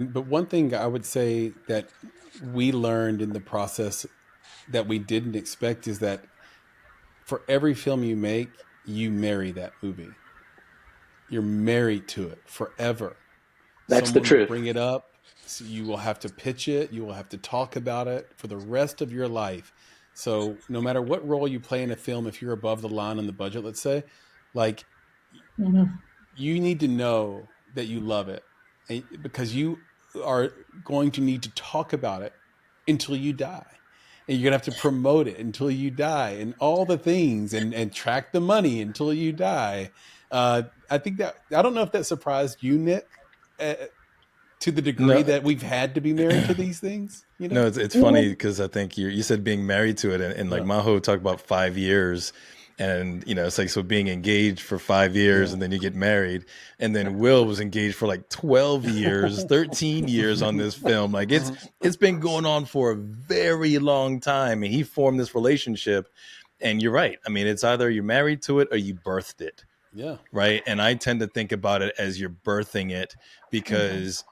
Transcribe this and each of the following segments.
But one thing I would say that we learned in the process that we didn't expect is that for every film you make, you marry that movie. You're married to it forever. That's the Someone will truth. bring it up. So you will have to pitch it. You will have to talk about it for the rest of your life. So no matter what role you play in a film, if you're above the line on the budget, let's say, like Mhm. you need to know that you love it because you are going to need to talk about it until you die. And you're going to have to promote it until you die and all the things and track the money until you die. I think that, I don't know if that surprised you, Nick, uh, to the degree No, that we've had to be married to these things, you know? no, it's funny Mhm. because I think you said being married to it, and like Yeah. Maho talked about 5 years, and it's like so being engaged for 5 years, Yeah. and then you get married, and then Will was engaged for like 12 years, 13 years on this film. Like it's been going on for a very long time, and he formed this relationship. And you're right. I mean, it's either you're married to it or you birthed it, Yeah. right? And I tend to think about it as you're birthing it Mhm. because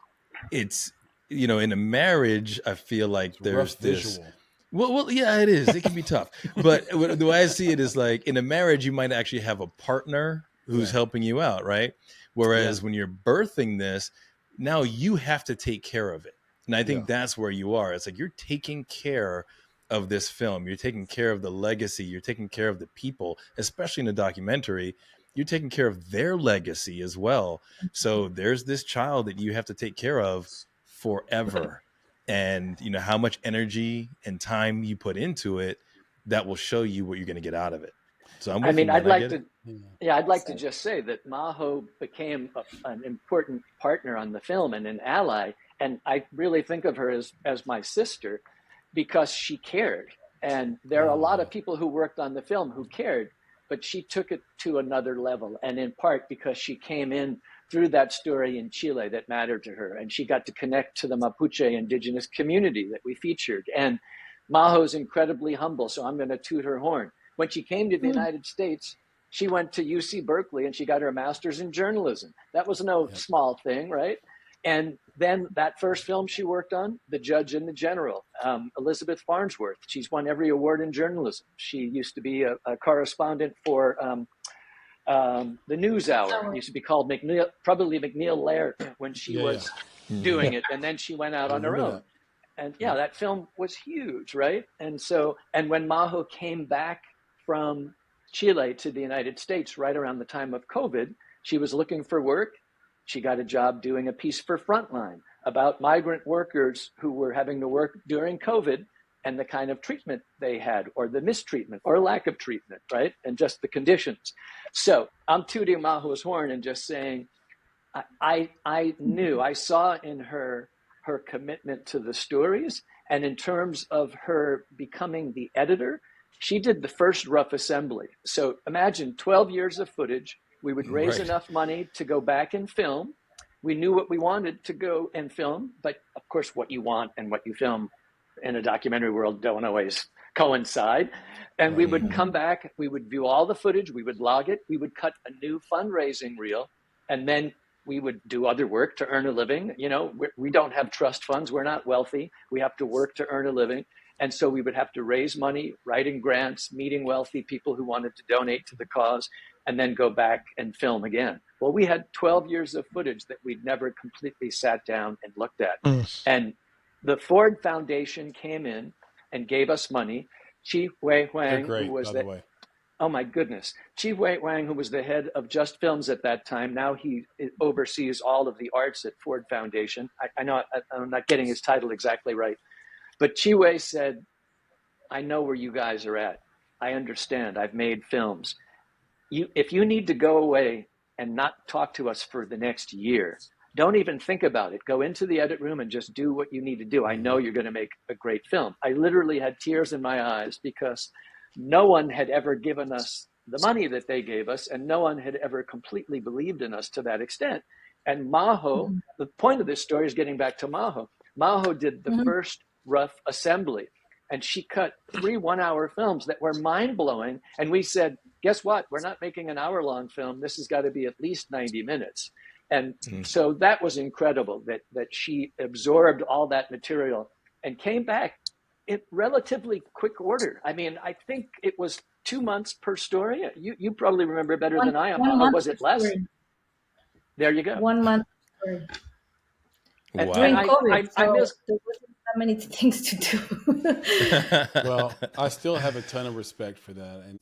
it's in a marriage I feel like It's a there's rough this. visual. Well, yeah, it is. It can be tough, but the way I see it is like in a marriage you might actually have a partner who's Yeah. helping you out, right? Yeah. Whereas when you're birthing this, now you have to take care of it, and I Yeah. think that's where you are. It's like you're taking care of this film, you're taking care of the legacy, you're taking care of the people, especially in a documentary. You're taking care of their legacy as well. So there's this child that you have to take care of forever. And how much energy and time you put into it, that will show you what you're going to get out of it. So I'm I with you, mean, man. I get it. Yeah. yeah, I'd like to So, just say that Maho became an important partner on the film and an ally. And I really think of her as my sister because she cared. And there are a Oh lot yeah. of people who worked on the film who cared, but she took it to another level. And in part because she came in through that story in Chile that mattered to her. And she got to connect to the Mapuche indigenous community that we featured. And Maho's incredibly humble, so I'm going to toot her horn. When she came to the mhm. United States, she went to UC Berkeley and she got her master's in journalism. That was no Yep. small thing, right? And then that first film she worked on, The Judge and the General, Elizabeth Farnsworth. She's won every award in journalism. She used to be a correspondent for the News Hour. It So, used to be called probably McNeil Laird when she Yeah. Yeah. was Hmm. doing yeah. it. And then she went out I on her remember own. that. And yeah, Yep. that film was huge, right? And when Maho came back from Chile to the United States right around the time of COVID, she was looking for work. She got a job doing a piece for Frontline about migrant workers who were having to work during COVID and the kind of treatment they had, or the mistreatment, or lack of treatment, right? And just the conditions. So I'm tooting Maho's horn and just saying, I knew, I saw in her commitment to the stories, and in terms of her becoming the editor, she did the first rough assembly. So imagine 12 years of footage. We would raise Right. enough money to go back and film. We knew what we wanted to go and film, but of course, what you want and what you film in a documentary world don't always coincide. And we Right. would come Mhm. back, we would view all the footage, we would log it, we would cut a new fundraising reel, and then we would do other work to earn a living. We don't have trust funds. We're not wealthy. We have to work to earn a living. And so we would have to raise money, writing grants, meeting wealthy people who wanted to donate to the cause, and then go back and film again. Well, we had 12 years of footage that we'd never completely sat down and looked at. Mm. And the Ford Foundation came in and gave us money. Chi Wei They're Huang, who great, was by the the way. Oh my goodness. Chi Wei Wang, who was the head of Just Films at that time, now he oversees all of the arts at Ford Foundation. I know I'm not getting his title exactly right, but Chi Wei said, I know where you guys are at. I understand. I've made films. If you need to go away and not talk to us for the next year, don't even think about it. Go into the edit room and just do what you need to do. I know Hmm. you're going to make a great film. I literally had tears in my eyes because no one had ever given us the money that they gave us, and no one had ever completely believed in us to that extent. And Maho, Mhm. the point of this story is getting back to Maho. Maho did the Mhm. first rough assembly, and she cut 3 1-hour films that were mind blowing. And we said, guess what? We're not making an hour long film. This has got to be at least 90 minutes. And so that was incredible that she absorbed all that material and came back in relatively quick order. I mean, I think it was 2 months per story. You probably remember better than I am. One Or month was it less? story. There you go. 1 month story. And, Wow. During and COVID, I so miss. there wasn't that many things to do. Well, I still have a ton of respect for that. And